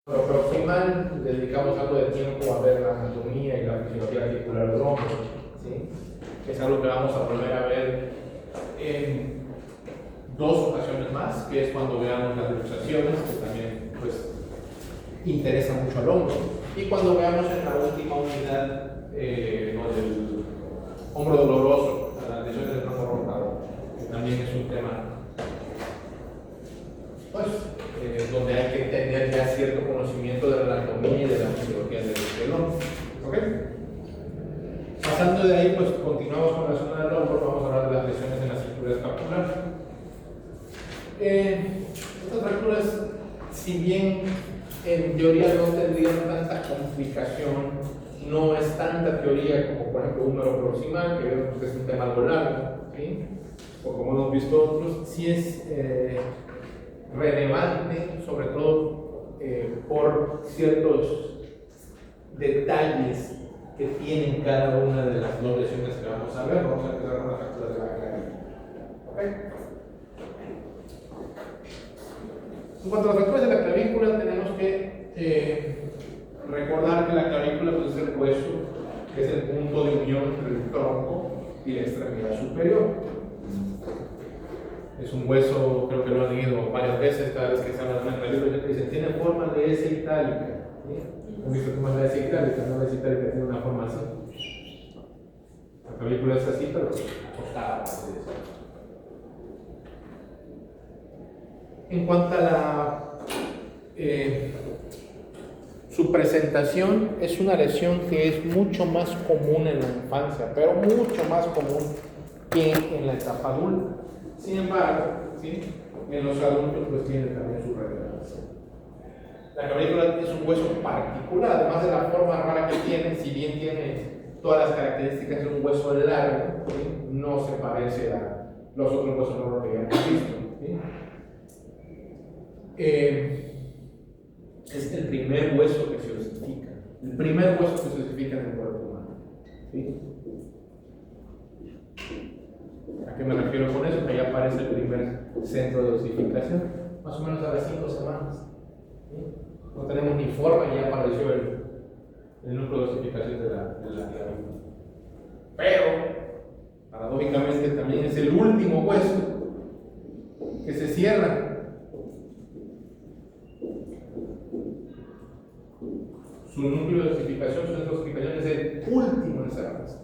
Lo proximal, dedicamos algo de tiempo a ver la anatomía y la fisiología articular del hombro, ¿sí? Es algo que vamos a volver a ver en dos ocasiones más, que es cuando veamos las luxaciones, que también pues interesa mucho al hombro, y cuando veamos en la última unidad del hombro doloroso, las lesiones del hombro rotador, que también es un tema pues, donde hay que tener ya cierto conocimiento de la anatomía y de la fisiología del hombro. ¿Ok? Pasando de ahí, pues continuamos con la zona del hombro, vamos a hablar de las lesiones en la cintura escapular. Estas fracturas, si bien en teoría no tendrían tanta complicación, no es tanta teoría como por ejemplo un húmero proximal, que vemos que es un tema algo largo, ¿sí? O como hemos visto otros, sí es relevante, sobre todo por ciertos detalles que tienen cada una de las dos lesiones que vamos a ver. Vamos a empezar con las fracturas de la clavícula. ¿Okay? En cuanto a las fracturas de la clavícula, tenemos que recordar que la clavícula pues, es el hueso, que es el punto de unión entre el tronco y la extremidad superior. Es un hueso, creo que lo han leído varias veces, cada vez que se habla de una clavícula, dicen, tiene forma de S itálica. ¿Sí? ¿Han visto cómo es la S itálica? No, la S itálica tiene una forma así. La clavícula es así, pero acostada. En cuanto a su presentación, es una lesión que es mucho más común en la infancia, pero mucho más común que en la etapa adulta. Sin embargo, ¿sí? En los adultos pues tiene también su relevancia. La clavícula es un hueso particular, además de la forma rara que tiene, si bien tiene todas las características de un hueso largo, ¿sí? No se parece a los otros huesos largos que ya hemos visto. ¿Sí? Es el primer hueso que se osifica, el primer hueso que se osifica en el cuerpo humano. ¿Sí? ¿A qué me refiero con eso? Que ya aparece el primer centro de osificación, más o menos a las 5 semanas. ¿Sí? No tenemos ni forma y ya apareció el núcleo de osificación de la clavícula. Pero, paradójicamente, también es el último hueso que se cierra. Su núcleo de osificación, su centro de osificación es el último en cerrarse.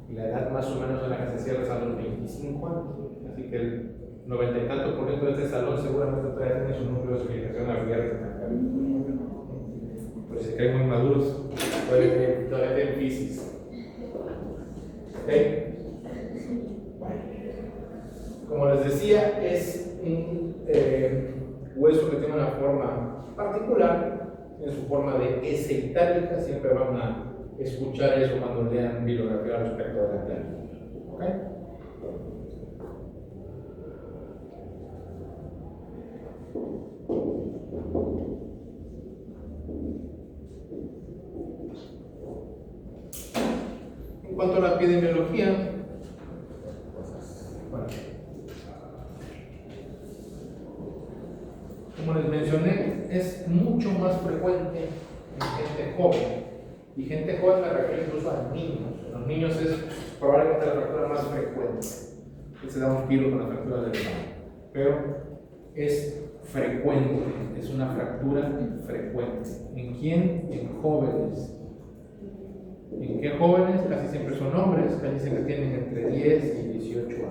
Y la edad más o menos en la que se cierra es a los 25 años. Así que el 90 y tanto por ciento de este salón seguramente todavía tiene su núcleo de osificación abierto en la clavícula. Pues si se creen muy maduros, todavía tienen fisis. ¿Ok? Bueno. Como les decía, es un hueso que tiene una forma particular. En su forma de S itálica, siempre van a escuchar eso cuando lean bibliografía respecto de la clavícula. ¿Ok? En cuanto a la epidemiología, bueno, como les mencioné, es mucho más frecuente en gente joven. Y gente joven me refiero incluso a niños. En los niños es probablemente la fractura más frecuente. Se da un tiro con la fractura del mano. Pero es frecuente, es una fractura frecuente. ¿En quién? En jóvenes. ¿En qué jóvenes? Casi siempre son hombres, casi siempre tienen entre 10 y 18 años.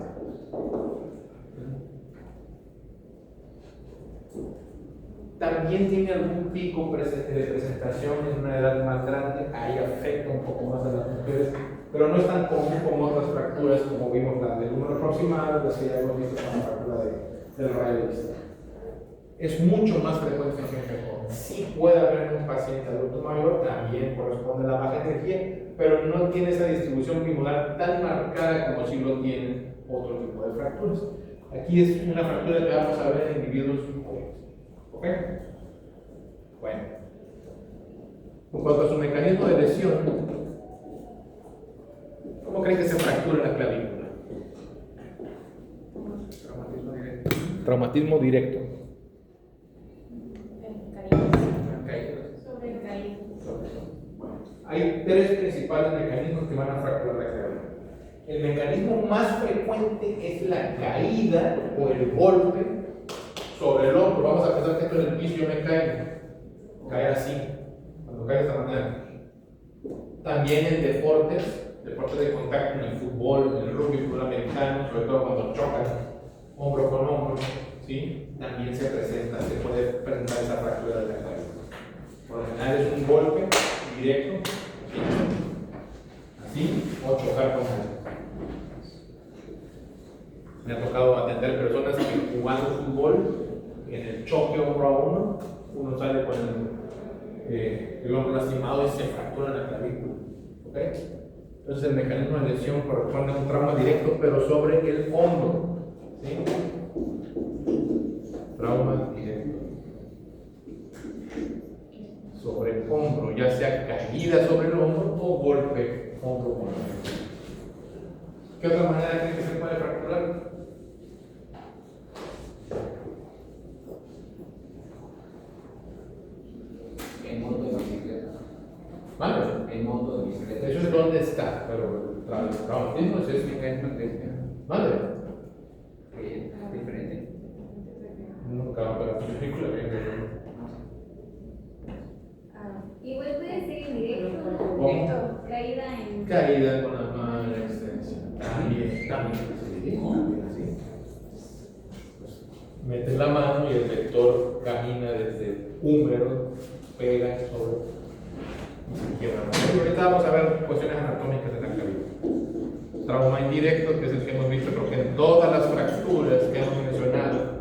También tiene algún pico de presentación en una edad más grande, ahí afecta un poco más a las mujeres, pero no es tan común como otras fracturas, como vimos la del húmero proximal, las que ya hemos visto con la fractura del rayo distal. Es mucho más frecuente en gente joven. Sí puede haber un paciente adulto mayor, también corresponde a la baja energía, pero no tiene esa distribución bimolar tan marcada como si lo tienen otro tipo de fracturas. Aquí es una fractura que vamos a ver en individuos jóvenes. ¿Ok? Bueno. En cuanto a su mecanismo de lesión, ¿cómo creen que se fractura la clavícula? Traumatismo directo. Traumatismo directo. hay tres principales mecanismos que van a fracturar la clavícula. El mecanismo más frecuente es la caída o el golpe sobre el hombro. Vamos a pensar que esto es el piso y yo me caigo. Caer así, cuando cae de esta manera. También en deportes de contacto, en el fútbol, en el rugby, fútbol americano, sobre todo cuando chocan hombro con hombro, ¿sí? También se puede presentar esa fractura de la clavícula. Por lo general es un golpe directo, ¿sí? Así, o chocar con algo. Me ha tocado atender personas que jugando fútbol, en el choque hombro a uno sale con el hombro lastimado y se fractura la clavícula. ¿Okay? Entonces el mecanismo de lesión corresponde a un trauma directo, pero sobre el hombro. ¿Sí? Trauma directo. Sobre el hombro, ya sea caída sobre el hombro o golpe hombro con hombro. ¿Qué otra manera creen que se puede fracturar? En moto de bicicleta. ¿Vale? En moto de bicicleta. Eso es donde está, pero el traumatismo es mecanismo de. ¿Vale? Diferente. Nunca va a pegar tu película bien. Igual puede ser indirecto, ¿Cómo? caída en. Caída con la mano extensión. También, sí. Pues, metes la mano y el vector camina desde el húmero, pega sobre y se quiebra. Ahorita vamos a ver cuestiones anatómicas de la clavícula. Trauma indirecto, que es el que hemos visto creo que en todas las fracturas que hemos mencionado,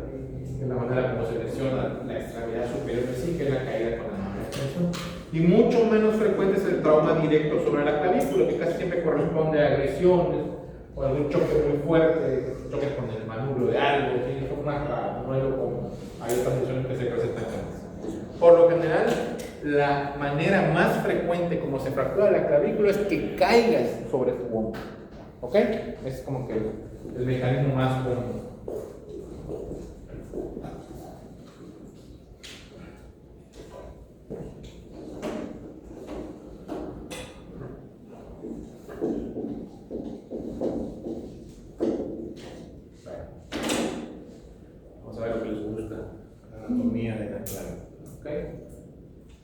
de la manera como se lesiona la extremidad superior de sí, que es la caída con la mano extensión. Y mucho menos frecuente es el trauma directo sobre la clavícula, que casi siempre corresponde a agresiones o algún choque muy fuerte, choque con el manubrio de algo, ¿sí? Es una nuevo como hay otras lesiones que se presentan antes. Por lo general, la manera más frecuente como se fractura la clavícula es que caigas sobre tu hombro. ¿Ok? Es como que el mecanismo más común. Vamos a ver lo que les gusta, la anatomía de la clavícula. ¿Okay?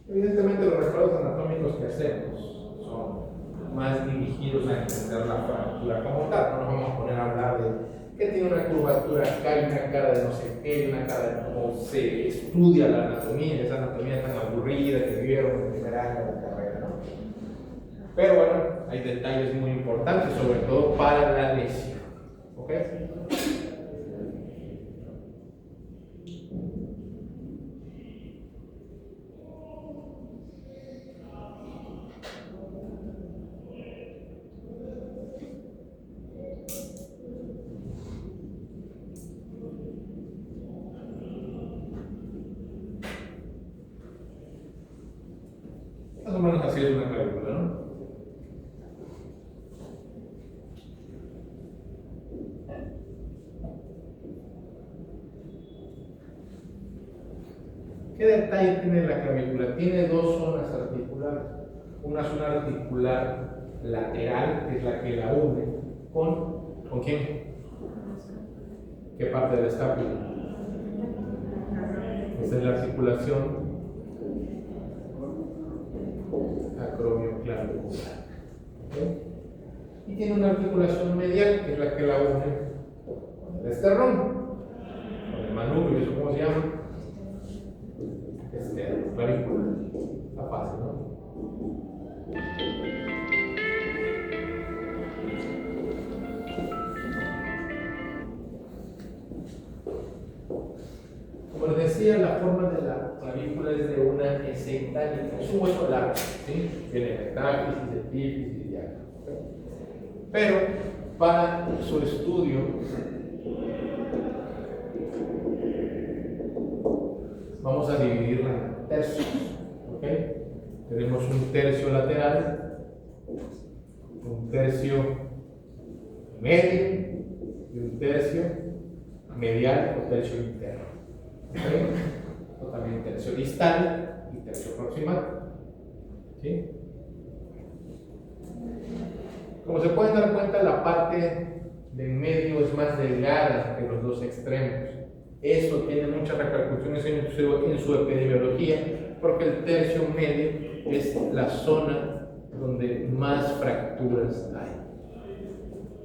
Evidentemente los recuerdos anatómicos que hacemos son más dirigidos a entender la fractura como tal. No nos vamos a poner a hablar de que tiene una curvatura acá y una cara de no sé qué, y una cara de cómo se estudia la anatomía, esa anatomía tan aburrida que vieron en el primer año de la carrera, ¿no? Pero bueno, hay detalles muy importantes, sobre todo para la lesión. ¿Ok? Más o menos así es una clavícula, ¿no? ¿Qué detalle tiene la clavícula? Tiene dos zonas articulares. Una zona articular lateral, que es la que la une ¿con quién? ¿Qué parte de la escápula? Esta es la articulación acromioclavicular. ¿Okay? Y tiene una articulación medial, que es la que la une con el esternón, con el manubrio, ¿eso cómo se llama? Clavícula. Está fácil, ¿no? Como les decía, la forma de la clavícula es de una S itálica. Es un hueso largo, ¿sí? Tiene metáfisis, epífisis y diáfragma. Pero para su estudio, vamos a dividirla en tercios. ¿Ok? Tenemos un tercio lateral, un tercio medio y un tercio medial o tercio interno. ¿Okay? O también tercio distal y tercio proximal. ¿Sí? Como se pueden dar cuenta, la parte de en medio es más delgada que los dos extremos. Eso tiene muchas repercusiones en su epidemiología, porque el tercio medio es la zona donde más fracturas hay,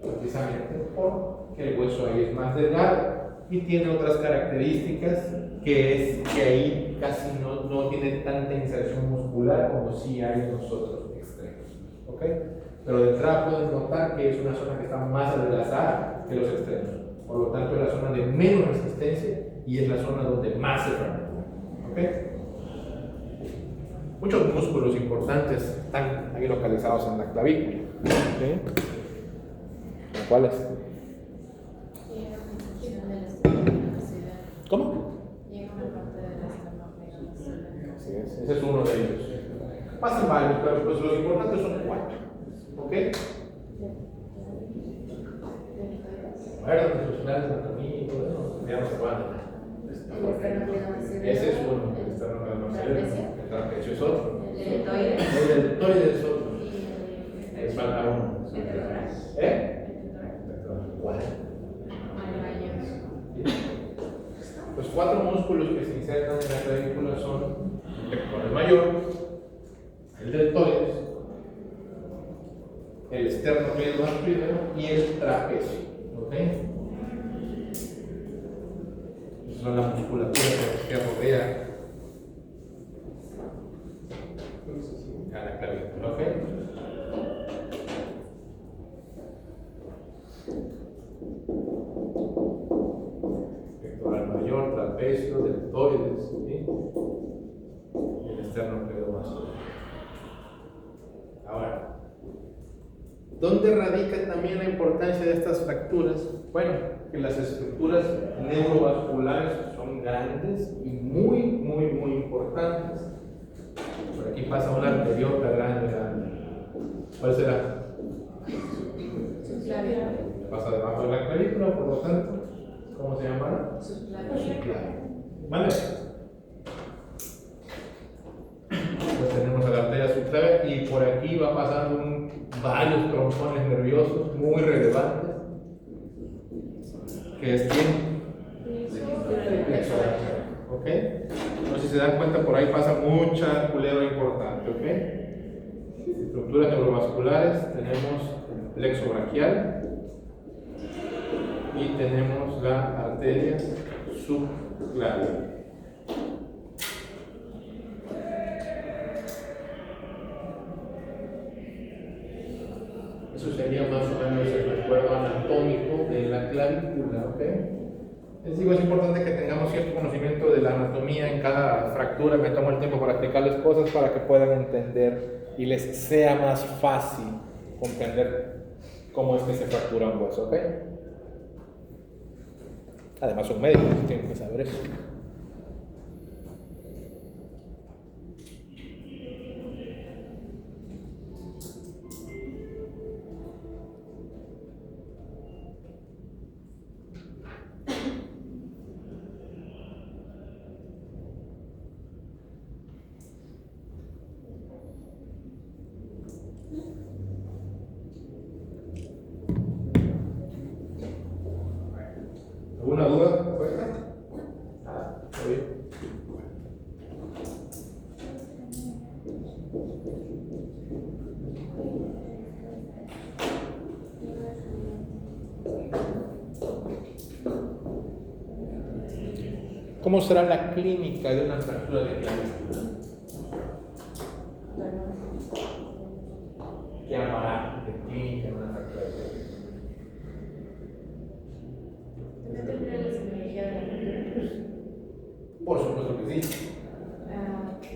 precisamente porque el hueso ahí es más delgado y tiene otras características, que es que ahí casi no tiene tanta inserción muscular como si hay en los otros extremos. ¿Ok? Pero de entrada pueden notar que es una zona que está más adelgazada que los extremos. Por lo tanto, es la zona de menos resistencia y es la zona donde más se fractura. ¿Ok? Muchos músculos importantes están ahí localizados en la clavícula. ¿Ok? ¿Cuáles? ¿Cómo? Así es, ese es uno de ellos. Pasan varios, pero pues los importantes son 4. ¿Ok? Bueno, sus planes de anatomía y todo eso, ya no se van. Ese es uno, el esternocleidomastoideo. El trapecio es otro. El deltoide. El deltoide es otro. Les falta uno. ¿Eh? ¿Cuál? Los 4 músculos que se insertan en la clavícula son el pectoral mayor, el deltoides, el esternocleidomastoideo y el trapecio. ¿Ok? Esa es la musculatura que rodea a la clavícula. ¿Ok? Pectoral mayor, trapecio, deltoides, ¿sí? Y el esternocleidomastoideo. Ahora, ¿dónde radica también la importancia de estas fracturas? Bueno, que las estructuras neurovasculares son grandes y muy importantes. Por aquí pasa una arteriola grande. ¿Cuál será? Pasa debajo de la clavícula, por lo tanto, ¿cómo se llamará? Subclavia. ¿Vale? Pues tenemos a la arteria subclavia y por aquí va pasando varios troncones nerviosos muy relevantes. ¿Qué es quién? Plexo braquial. ¿Ok? Entonces, si se dan cuenta, por ahí pasa mucha culebra importante. ¿Ok? Estructuras neurovasculares, tenemos el plexo braquial y tenemos la arteria subclavia. Eso sería más o menos el recuerdo anatómico de la clavícula, ¿ok? Les digo, es importante que tengamos cierto conocimiento de la anatomía en cada fractura. Me tomo el tiempo para explicarles cosas para que puedan entender y les sea más fácil comprender cómo es que se fractura un hueso, ¿ok? Además son médicos, tienen que saber eso. ¿Alguna duda? Está bien. ¿Cómo será la clínica de una fractura de clavícula? ¿Qué llamará de clínica de una fractura de clavícula? Por supuesto que sí.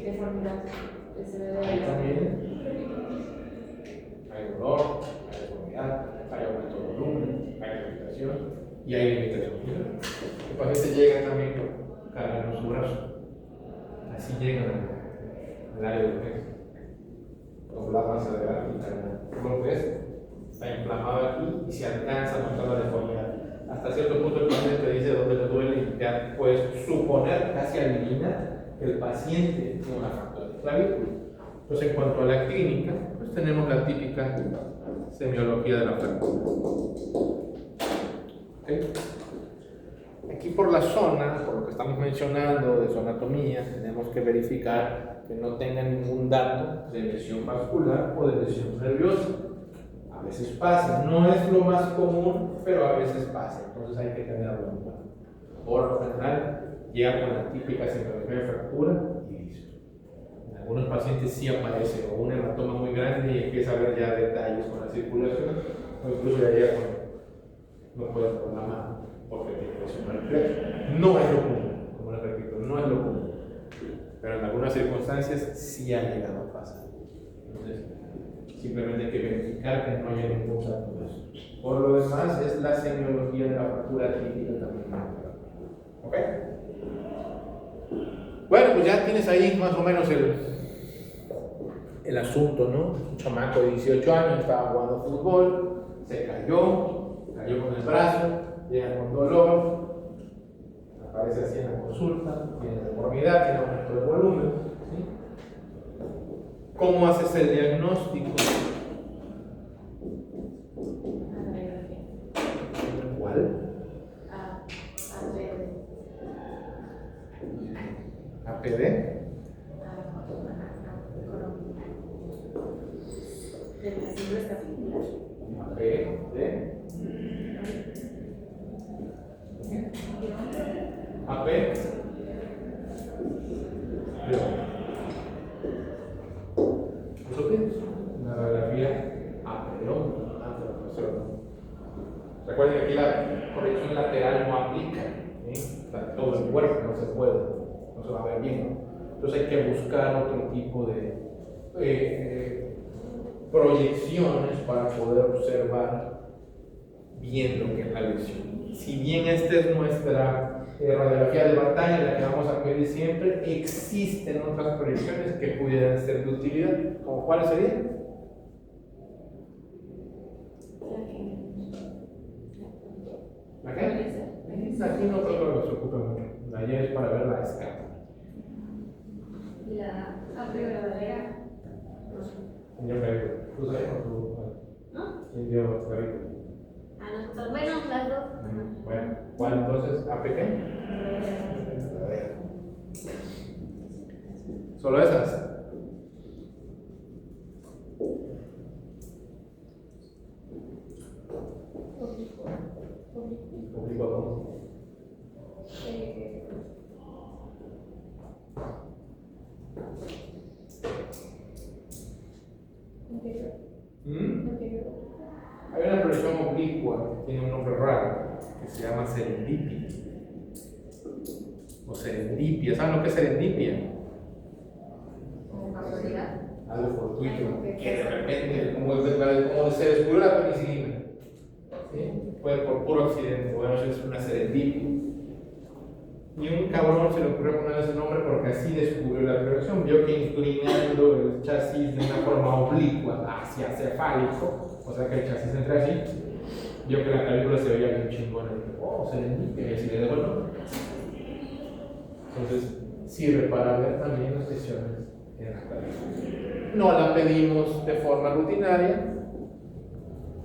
Deformidad. También hay dolor, hay deformidad, hay aumento de volumen, hay irritación y hay limitación. El paciente llega también cargando su brazo. Así llegan al área del pecho. Doblado hacia adelante y cargando. ¿Cómo lo ves? Está inflamado aquí y se alcanza a notar la deformidad. Hasta cierto punto el paciente te dice dónde le duele y ya puedes suponer, casi adivinar, que el paciente tiene una fractura de clavícula. Entonces, en cuanto a la clínica, pues tenemos la típica semiología de la fractura. ¿Okay? Aquí por la zona, por lo que estamos mencionando de su anatomía, tenemos que verificar que no tenga ningún dato de lesión vascular o de lesión nerviosa. A veces pasa, no es lo más común, pero a veces pasa, entonces hay que tenerlo en cuenta. Por lo general, llega con la típica semiología de fractura y listo. En algunos pacientes sí aparece o un hematoma muy grande y empieza a ver ya detalles con la circulación, o incluso ya llega con, no puede con la mano porque tiene lesión al plexo. No es lo común, como les repito, no es lo común, pero en algunas circunstancias sí ha llegado a pasar. Entonces, simplemente hay que verificar que no haya ningún dato de eso. Por lo demás, es la semiología de la fractura típica también. ¿Ok? Bueno, pues ya tienes ahí más o menos el asunto, ¿no? Un chamaco de 18 años estaba jugando fútbol, se cayó con el brazo, llega con dolor, aparece así en la consulta, tiene deformidad, tiene aumento de volumen. ¿Sí? ¿Cómo haces el diagnóstico? ¿Cuál? APD. AP. ¿Eso qué es? Una radiografía apedón. Recuerden que aquí la corrección lateral no aplica, ¿sí? Todo el cuerpo no se puede, no se va a ver bien, ¿no? Entonces hay que buscar otro tipo de proyecciones para poder observar bien lo que es la lesión. Si bien esta es nuestra radiografía de batalla, la que vamos a pedir siempre, existen otras proyecciones que pudieran ser de utilidad. ¿Como cuáles serían? ¿La qué? Aquí no creo que se ocupe mucho. La Y es para ver la escala. La verdadera. Señor Carrillo, ¿tú sabes o tú? ¿No? ¿Quién dio Carrillo? Nosotros, bueno, las dos. Bueno, ¿cuál entonces? ¿APK? ¿Solo esas? ¿Oblicuo cómo? Hay una proyección oblicua que tiene un nombre raro, que se llama serendipia. O serendipia. ¿Saben lo que es serendipia? Como casualidad. Algo fortuito, que de repente, como se descubrió la penicilina, ¿sí? Fue por puro accidente. Bueno, eso es una serendipia. Y un cabrón se le ocurrió poner ese nombre porque así descubrió la proyección. Vio que inclinando el chasis de una forma oblicua hacia cefálico, o sea que el chasis entra así, vio que la clavícula se veía bien chingona. Y dijo, oh, serendipia, y así le dejó el nombre. Entonces, sirve para ver también las lesiones en la clavícula. No la pedimos de forma rutinaria.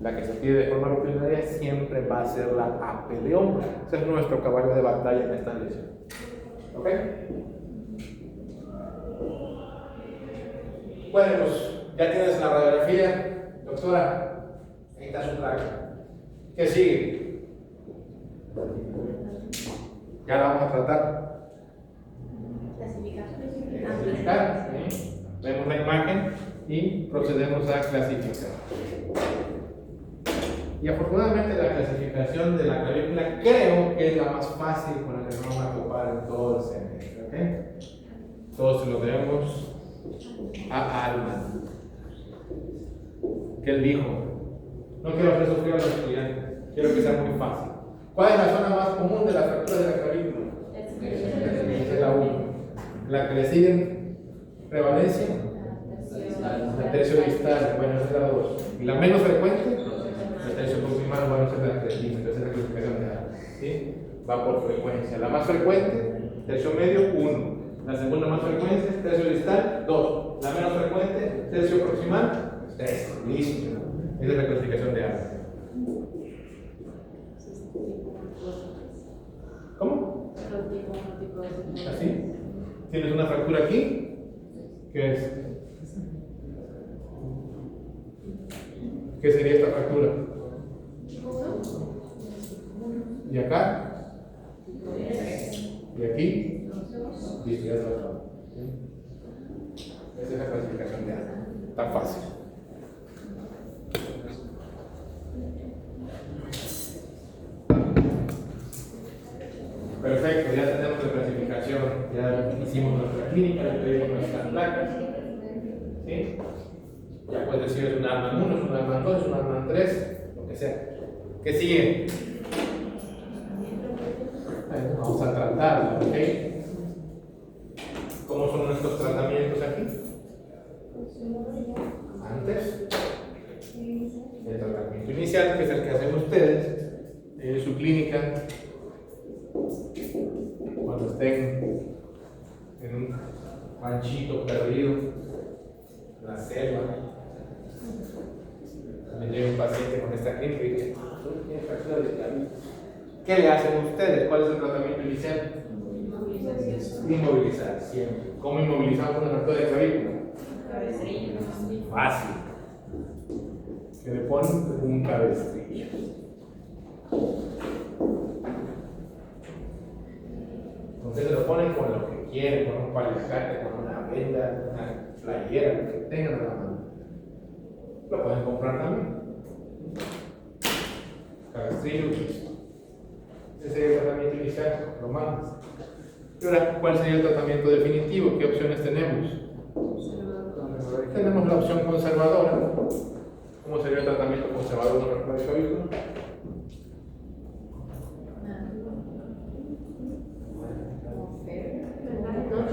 La que se pide de forma rutinaria siempre va a ser la AP de hombro. Ese es nuestro caballo de batalla en esta lesión. ¿Ok? Bueno, pues ya tienes la radiografía. Doctora, ahí está su placa. ¿Qué sigue? Ya la vamos a tratar. Clasificar. ¿Sí? Vemos la imagen y procedemos a clasificar. Y afortunadamente la clasificación de la clavícula creo que es la más fácil con la que nos vamos a ocupar en todo el semestre. ¿Okay? Todos se lo debemos a Alman. Que él dijo, no quiero hacer sufrir a los estudiantes, quiero que sea muy fácil. ¿Cuál es la zona más común de la fractura de la clavícula? Esa es la única. La que le sigue en prevalencia, la tercio distal, bueno, esa es la 2. ¿Y la menos frecuente? La tercio proximal, bueno, esa es la 3, esa es la clasificación de A. ¿Sí? Va por frecuencia. La más frecuente, tercio medio, 1. La segunda más frecuente, tercio distal, 2. La menos frecuente, tercio proximal, 3. Listo. Esa es la clasificación de arte. ¿Cómo? ¿Así? Tienes una fractura aquí. ¿Qué es? ¿Qué sería esta fractura? ¿Y acá? ¿Y aquí? Listo, ya está. Esa es la clasificación de arte. Tan fácil. Perfecto, ya tenemos la clasificación, ya hicimos nuestra clínica, ya pedimos nuestras placas. ¿Sí? Ya puedes decir es un Arman 1, es un Arman 2, es un Arman 3, lo que sea. ¿Qué sigue? Vamos a tratarla, ¿ok? ¿Cómo son nuestros tratamientos aquí? Antes, el tratamiento inicial, que es el que hacen ustedes en su clínica, cuando estén en un ranchito perdido, en la selva, me llega un paciente con esta clínica y dice, tiene fractura de clavícula. ¿Qué le hacen ustedes? ¿Cuál es el tratamiento inicial? Inmovilizar, siempre. ¿Cómo inmovilizamos una fractura de clavícula? Fácil. Que le ponen un cabestrillo. Entonces se lo ponen con lo que quieren, con un paliacate, con una venda, una playera, lo que tengan a la mano. Lo pueden comprar también. Cabestrillo, listo. Ese sería el tratamiento inicial, lo mandas. Y ahora, ¿cuál sería el tratamiento definitivo? ¿Qué opciones tenemos? Tenemos la opción conservadora. ¿Cómo sería el tratamiento conservador de una fractura de clavícula?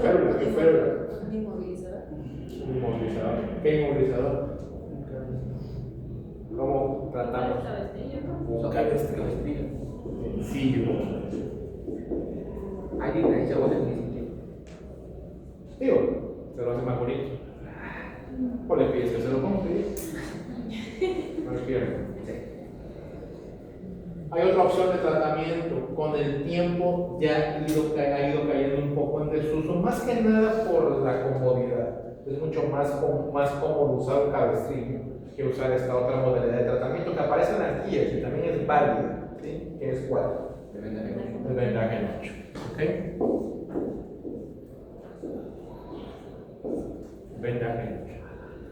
Férula, ¿qué férula? Inmovilizador. ¿Qué inmovilizador? ¿Cómo tratamos? Un cabestrillo. Sencillo. Hay diferencia con el disciplina. Digo, se lo hace más bonito. O le pides que se lo compre. No le pierden. Hay otra opción de tratamiento. Con el tiempo ya ha ido cayendo un poco en desuso, más que nada por la comodidad. Es mucho más cómodo usar un cabestrillo que usar esta otra modalidad de tratamiento que aparece en las guías y también es válida. ¿Sí? ¿Qué es cuál? El vendaje. El vendaje en 8. ¿Ok? Vendaje en 8.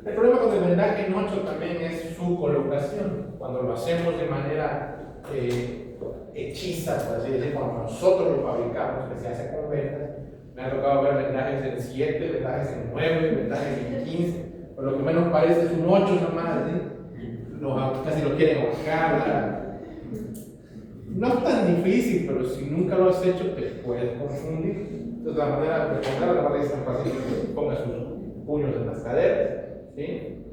El problema con el vendaje en 8 también es su colocación. Cuando lo hacemos de manera hechiza, por así decirlo, cuando nosotros lo fabricamos, que se hace con vendas, me ha tocado ver vendajes en 7, vendajes en 9, vendajes en 15, por lo que menos parece es un 8 nomás, ¿sí? Casi lo quieren ahorcar. No es tan difícil, pero si nunca lo has hecho, te puedes confundir. Entonces, la manera de ponerlo, la manera es tan fácil que ponga sus puños en las caderas, ¿sí?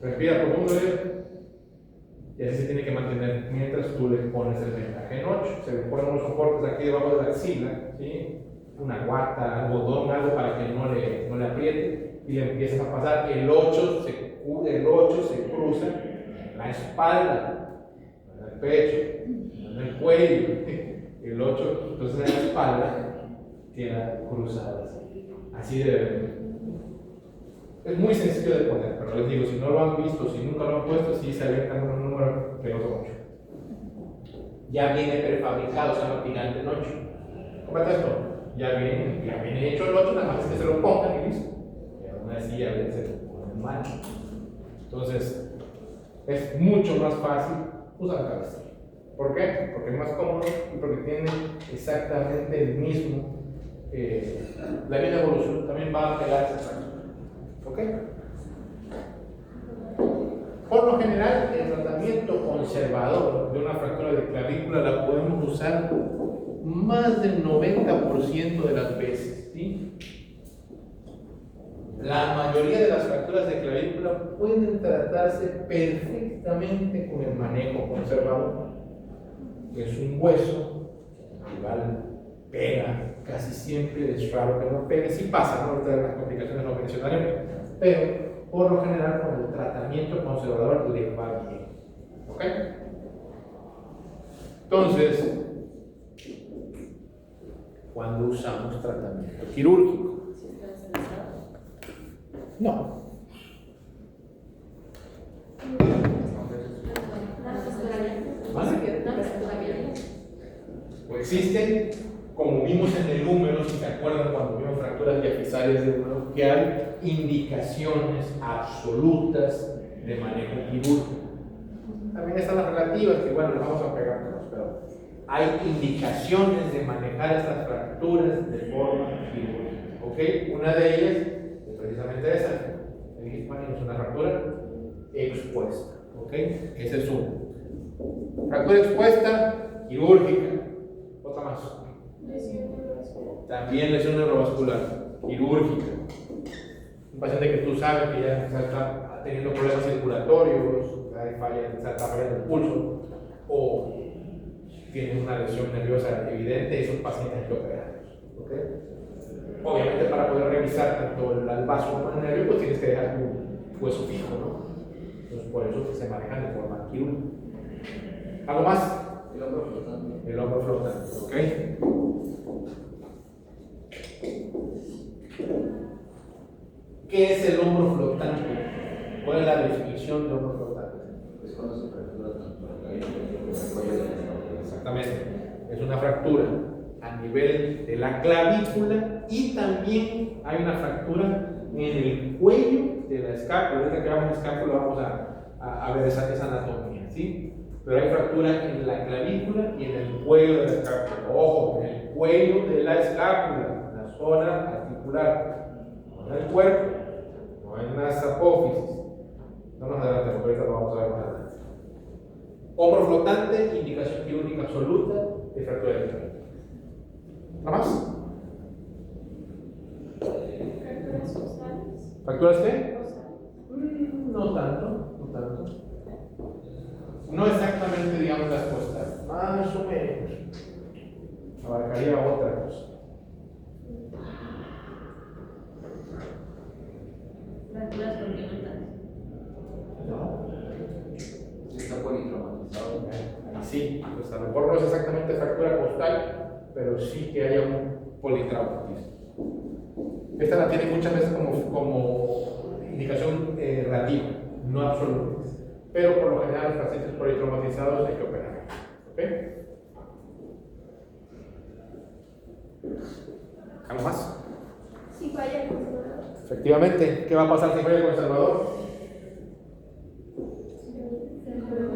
Respira profundo y así se tiene que mantener mientras tú le pones el vendaje en 8. Se le ponen unos soportes aquí debajo de la axila, ¿sí? Una guata, algodón, algo para que no le apriete y le empiezas a pasar. El 8 se cruza en la espalda, en el pecho, en el cuello. El 8, entonces en la espalda queda cruzada así de. Es muy sencillo de poner, pero les digo, si no lo han visto, si nunca lo han puesto, sí se avientan un número que no son 8. Ya viene prefabricado, se llama final del 8. ¿Cómo es esto? Ya viene hecho el 8, nada más es que se lo pongan y listo. Y aún así a veces se lo ponen mal. Entonces, es mucho más fácil usar el cabestrillo. ¿Por qué? Porque es más cómodo y porque tiene exactamente el mismo. La misma evolución también va a pegarse exactamente. ¿Ok? Por lo general, el tratamiento conservador de una fractura de clavícula la podemos usar más del 90% de las veces, ¿sí? La mayoría de las fracturas de clavícula pueden tratarse perfectamente con el manejo conservador. Es un hueso, igual pega, casi siempre es raro que no pegue, sí pasa, ¿no? Ahorita las complicaciones lo mencionaremos, pero por lo general con el tratamiento conservador le va bien. ¿Ok? Entonces, cuando usamos tratamiento quirúrgico, no. Pues existen, como vimos en el número, si se acuerdan cuando vimos fracturas diafisales de número, que hay indicaciones absolutas de manejo quirúrgico. También están las relativas, que bueno, les vamos a pegar todos, pero hay indicaciones de manejar estas fracturas de forma quirúrgica. ¿Ok? Una de ellas es precisamente esa. El Hitman es una fractura expuesta. ¿Ok? Ese es uno. Fractura expuesta, quirúrgica. Otra más. También lesión neurovascular, quirúrgica. Un paciente que tú sabes que ya está teniendo problemas circulatorios, hay falla, está fallando el pulso, o tiene una lesión nerviosa evidente, esos pacientes hay que operarlos. ¿Okay? Obviamente, para poder revisar tanto el vaso como el nervio, pues tienes que dejar tu hueso fijo, ¿no? Entonces, por eso que se manejan de forma quirúrgica. ¿Algo más? El hombro flotante. El hombro flotante, ¿ok? ¿Qué es el hombro flotante? ¿Cuál es la definición de hombro flotante? Es cuando se fractura tanto la cabeza como el cuello de la espalda. Exactamente. Es una fractura a nivel de la clavícula y también hay una fractura en el cuello de la escápula. Ahorita que hagamos escápula vamos a ver esa anatomía, ¿sí? Pero hay fractura en la clavícula y en el cuello de la escápula. Ojo, en el cuello de la escápula, la zona articular, no en el cuerpo, no en las apófisis. No nos adelantemos, ahorita lo vamos a ver más adelante. Hombro flotante, indicación quirúrgica absoluta de fractura de clavícula. ¿Nada más? ¿Fracturas costales? ¿Fracturas qué? No tanto, no tanto. No exactamente, digamos, las costales, más o menos. Abarcaría otra cosa. Fracturas congénitas. No. Si está politraumatizado. Sí, pues a lo mejor no es exactamente fractura costal, pero sí que haya un politraumatismo. Esta la tiene muchas veces como indicación relativa, no absoluta. Pero por lo general los pacientes politraumatizados hay que operar. ¿Ok? ¿Algo más? Si falla el conservador. Efectivamente, ¿qué va a pasar si falla el conservador?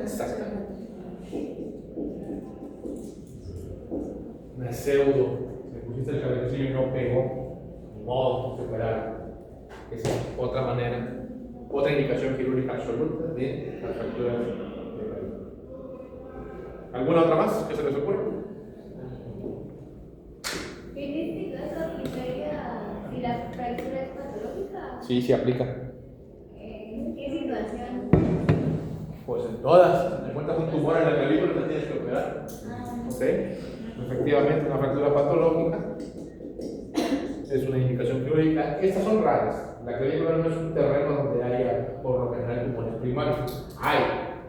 Exactamente. Una pseudo, le pusiste el cabecillo y no pegó, ni modo, se operaron. Esa es otra manera, otra indicación quirúrgica absoluta de la fractura de clavícula. ¿Alguna otra más que se les ocurra? ¿En este caso aplicaría si la fractura es patológica? Sí, sí aplica. ¿En qué situación? Pues en todas. Si te encuentras un tumor en la clavícula, te tienes que operar. ¿Ok? Efectivamente, una fractura patológica es una indicación quirúrgica. Estas son raras. La clavícula no es un terreno donde haya, por lo general, tumores primarios. Hay,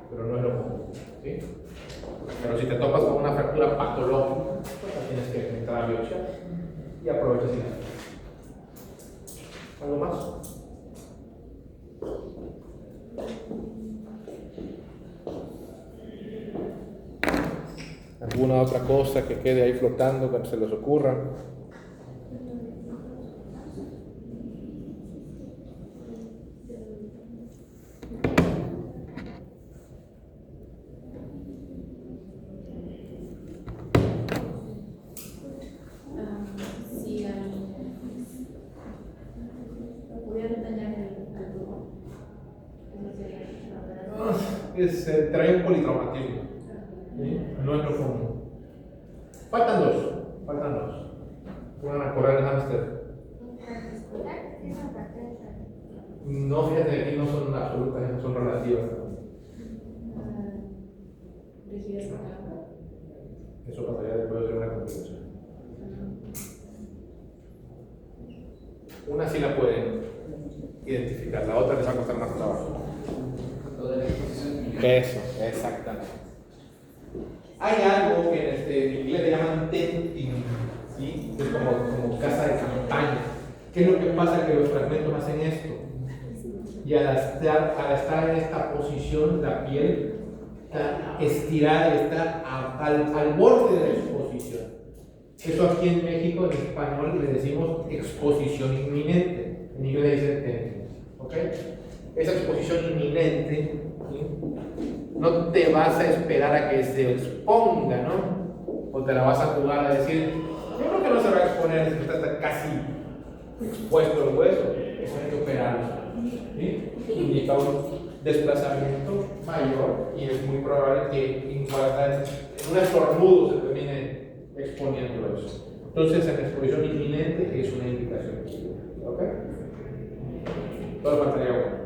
pero no es lo común. ¿Sí? Pero si te topas con una fractura patológica, pues la tienes que entrar a biopsia y aprovechas y la haces. ¿Algo más? ¿Alguna otra cosa que quede ahí flotando que se les ocurra? Sí, pudieron dañar el tumor. Eso sería Trae un politraumatismo. ¿Sí? No es lo común. Faltan dos. Van a correr el hámster. No, fíjate que aquí no son absolutas, son relativas. Eso pasaría después de una complicación. Una sí la pueden identificar. La otra les va a costar más trabajo. Toda la exposición. Eso, exactamente. Hay algo que en inglés le llaman tenting, ¿sí? Es como casa de campaña. ¿Qué es lo que pasa? Que los fragmentos hacen esto. Y al estar en esta posición, la piel está estirada y está al borde de la exposición. Eso aquí en México, en español, le decimos exposición inminente. En inglés le dicen tenting. ¿Ok? Esa exposición inminente, ¿sí? No te vas a esperar a que se exponga, ¿no? O te la vas a jugar a decir, yo creo que no se va a exponer si está casi expuesto el hueso, eso hay que operarlo, ¿sí? Indica un desplazamiento mayor y es muy probable que en un estornudo se termine exponiendo eso. Entonces, en exposición inminente es una indicación, ¿ok? Todo faltaría bueno.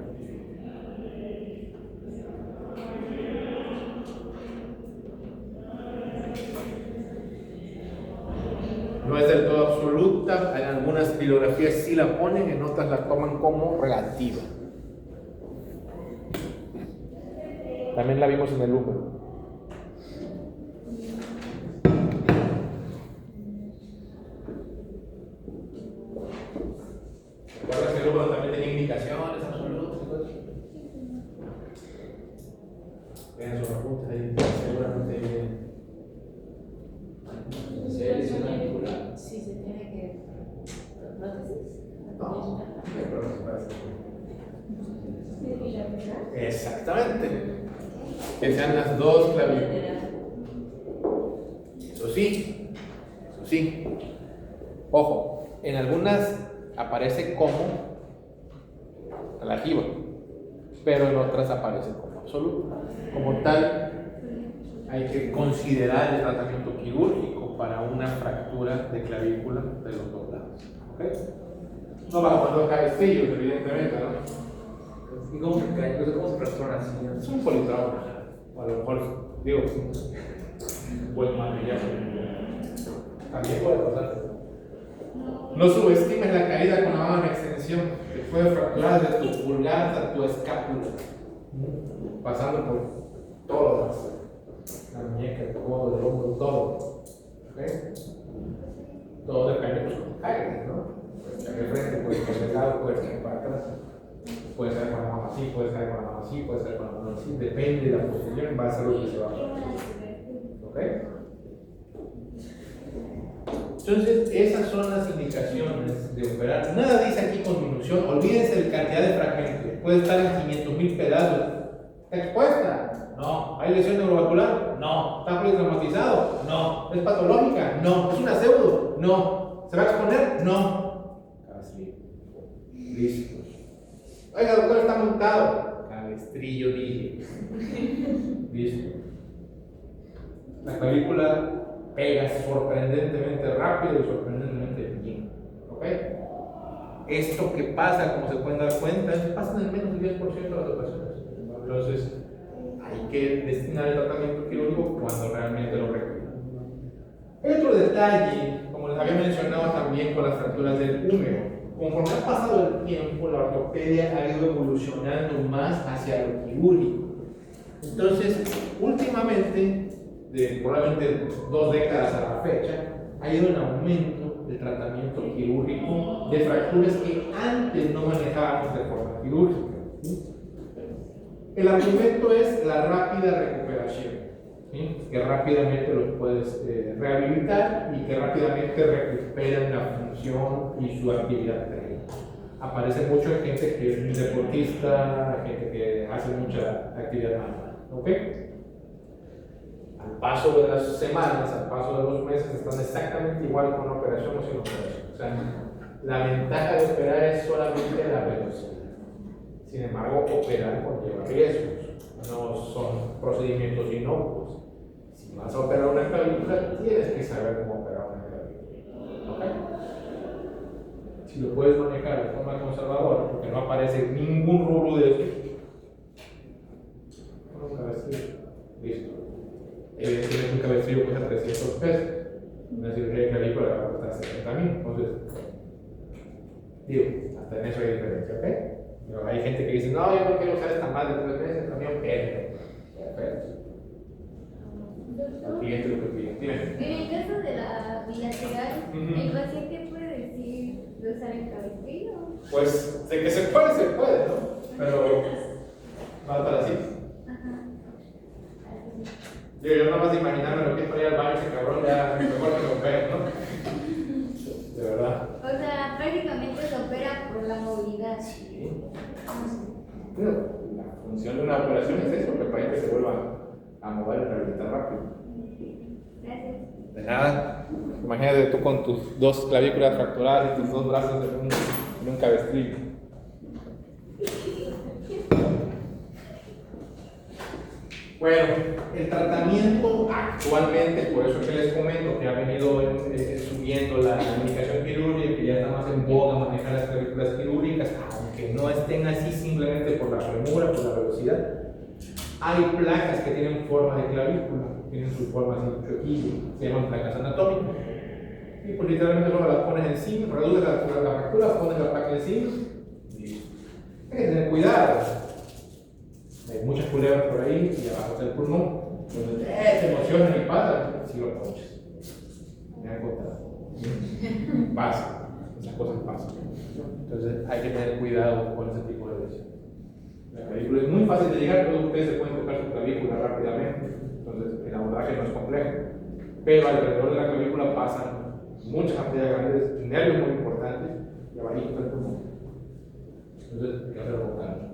No es del todo absoluta, en algunas bibliografías sí la ponen, en otras la toman como relativa. También la vimos en el húmero. ¿Recuerdas que el húmero también tenía indicaciones absolutas y todo eso? Vean sus apuntes ahí, seguramente bien. Sí, se tiene que. ¿Prótesis? No, exactamente. Que sean las dos clavículas. Eso sí. Ojo, en algunas aparece como relativa, pero en otras aparece como absoluta. Como tal, hay que considerar el tratamiento quirúrgico para una fractura de clavícula de los dos lados. ¿Okay? No va a poner cabecillos, evidentemente, ¿no? ¿Y cómo se cae? ¿Cómo se fractura así? Es un politrauma. O a lo mejor, digo, buen maquillaje. También puede pasar. No subestimes la caída con la mano en extensión. Te puede fracturar desde tu pulgar hasta tu escápula, pasando por todas. La muñeca, el codo, el hombro, todo. ¿Okay? Todo depende de cómo caigas, ¿no? Puedes caer de frente, puedes caer de lado, puedes caer para atrás. Puedes caer con la mano así, puedes caer con la mano así, puedes caer con la mano así. Depende de la posición, va a ser lo que se va a hacer. ¿Ok? Entonces, esas son las indicaciones de operar. Nada dice aquí conminución. Olvídense de cantidad de fragmentos. Puede estar en 500,000 pedazos. ¿Está expuesta? No. ¿Hay lesión neurovascular? No. ¿Está politraumatizado? No. ¿Es patológica? No. ¿Es una pseudo? No. ¿Se va a exponer? No. Así. Listo. Oiga, doctor, está montado. Cabestrillo, dije. Listo. La clavícula pega sorprendentemente rápido y sorprendentemente bien. ¿Ok? Esto que pasa, como se pueden dar cuenta, pasa en el menos del 10% de las ocasiones. Entonces, hay que destinar el tratamiento quirúrgico cuando realmente lo requiere. Otro detalle, como les había mencionado también con las fracturas del húmero, conforme ha pasado el tiempo, la ortopedia ha ido evolucionando más hacia lo quirúrgico. Entonces, últimamente, de probablemente 2 décadas a la fecha, ha ido en aumento el tratamiento quirúrgico de fracturas que antes no manejábamos de forma quirúrgica. El argumento es la rápida recuperación, ¿sí? Que rápidamente los puedes rehabilitar y que rápidamente recuperan la función y su actividad previa. Aparece mucho en gente que es deportista, gente que hace mucha actividad manual. ¿Ok? Al paso de las semanas, al paso de los meses, están exactamente igual con una operación o sin operación. O sea, la ventaja de operar es solamente la velocidad. Sin embargo, operar conlleva riesgos, no son procedimientos inocuos. Si vas a operar una clavícula, tienes que saber cómo operar una clavícula. ¿Ok? Si lo puedes manejar de forma conservadora, porque no aparece ningún rubro de eso, un cabestrillo, listo. Evidentemente un cabestrillo cuesta 300 pesos, una cirugía de clavícula va a costar 70,000. Entonces, digo, hasta en eso hay diferencia, ¿ok? gente que dice, no, yo no quiero usar esta más de 3 meses, también perfecto. Al cliente lo que pide. Dime. En el caso de la bilateral, Ujú. ¿el paciente puede decir de usar el cabestrillo? Pues de que se puede, ¿no? Pero más para así. Ajá. Yo nada más de imaginarme lo que es para ir al baño ese cabrón, ya mejor que lo operen, ¿no? De verdad. O sea, prácticamente se opera por la movilidad. Sí. Pero la función de una operación es eso, que el paciente se vuelva a mover y rehabilitar rápido. Gracias. De nada. Imagínate tú con tus 2 clavículas fracturadas y tus 2 brazos en un cabestrillo. Bueno, el tratamiento actualmente, por eso que les comento que ha venido subiendo la indicación quirúrgica, que ya está más en boga manejar las clavículas quirúrgicas, aunque no estén así simplemente por la premura, por la velocidad. Hay placas que tienen forma de clavícula, tienen su forma así de chuequillo, se llaman placas anatómicas. Y pues literalmente solo las pones encima, reduces la fractura, pones la placa encima y hay que tener cuidado. Hay muchas culebras por ahí y abajo está el pulmón. Entonces, te emocionan y pasa, si lo ponches. Me han contado. Pasa, esas cosas pasan. Entonces hay que tener cuidado con ese tipo de lesiones. La clavícula es muy fácil de llegar, todos ustedes se pueden tocar su clavícula rápidamente, entonces el abordaje no es complejo. Pero alrededor de la clavícula pasan muchas arterias grandes, nervios muy importantes y abajito está el pulmón. Entonces hay que hacerlo con calma.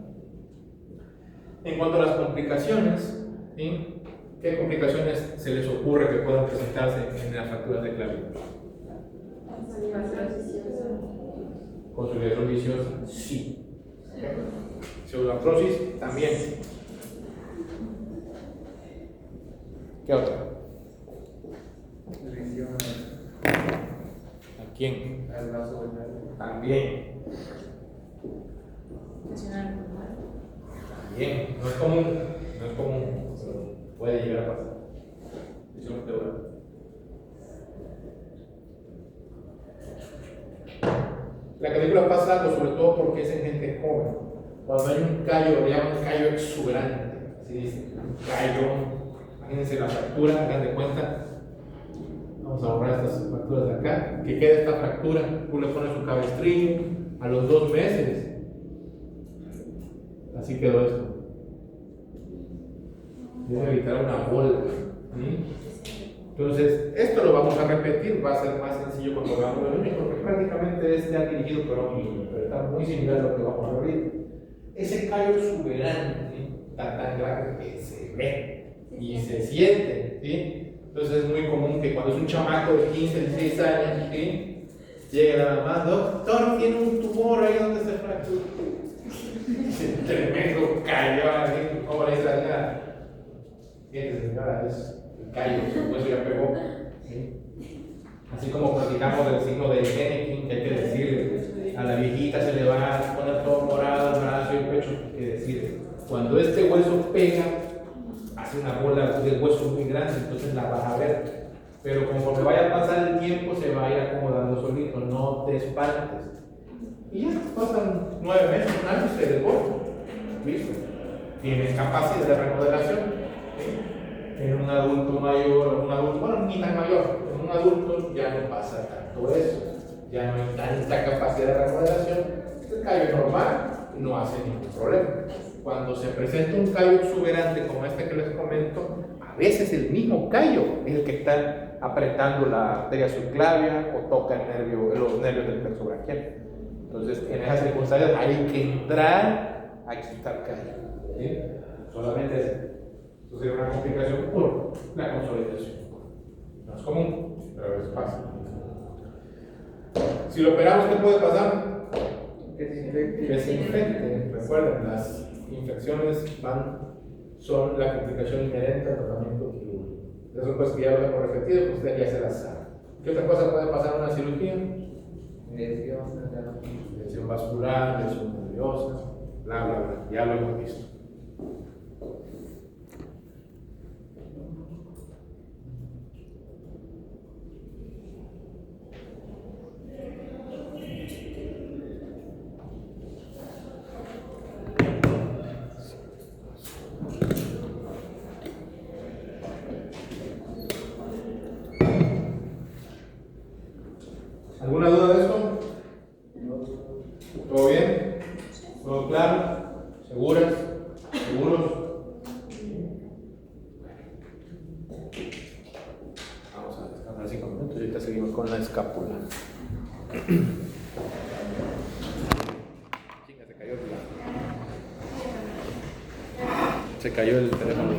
En cuanto a las complicaciones, ¿sí? ¿Qué complicaciones se les ocurre que puedan presentarse en las fracturas de clavícula? Consolidación viciosa, sí. Pseudoartrosis, también. ¿Qué otra? ¿A quién? Al brazo del nervio. También. Funcionar normal. También. No es común, pero puede llegar a pasar. Visión vertebral. La clavícula pasa algo, sobre todo porque es en gente joven. Cuando hay un callo, lo llaman callo exuberante. Así dice, un callo. Imagínense la fractura, hagan de cuenta. Vamos a borrar estas fracturas de acá. Que quede esta fractura, tú le pones un cabestrillo a los 2 meses. Así quedó esto. Debe evitar una bola. Entonces, esto lo vamos a repetir, va a ser más sencillo cuando hagamos lo mismo, porque prácticamente es ya dirigido por un niño, pero está muy similar a lo que vamos a ver ahorita. Ese callo exuberante está tan grande que se ve y se siente, ¿sí? Entonces es muy común que cuando es un chamaco de 15, 16 años, ¿sí? Llegue la mamá, doctor, tiene un tumor ahí donde se fractura. Tremendo callo, así, como le dice la señora. Fíjate, señora, es el callo, su hueso ya pegó. ¿Sí? Así como platicamos del signo de Henneken, que hay que decirle, a la viejita se le va a poner todo morado el brazo y el pecho, hay que decirle, cuando este hueso pega, hace una bola de hueso muy grande, entonces la vas a ver. Pero conforme vaya a pasar el tiempo, se va a ir acomodando solito, no te espantes. Y ya pasan 9 meses, un año, se desborda. ¿Listo? Tienes capacidad de remodelación. ¿Sí? En un adulto mayor, bueno, ni tan mayor, en un adulto ya no pasa tanto eso. Ya no hay tanta capacidad de remodelación. El callo normal no hace ningún problema. Cuando se presenta un callo exuberante como este que les comento, a veces el mismo callo es el que está apretando la arteria subclavia o toca los nervios del plexo braquial. Entonces, en esas circunstancias hay que entrar a quitar callo. ¿Sí? Solamente eso. Eso sería una complicación por la consolidación. No es común, pero a veces pasa. Si lo operamos, ¿qué puede pasar? Que se infecte. Recuerden, las infecciones son la complicación inherente al tratamiento quirúrgico. Eso pues que ya lo hemos repetido, pues ustedes ya se las saben. ¿Qué otra cosa puede pasar en una cirugía? Lesión vascular, lesión nerviosa, bla, bla, bla. Ya lo hemos visto. con la escápula. Chinga, se cayó el teléfono.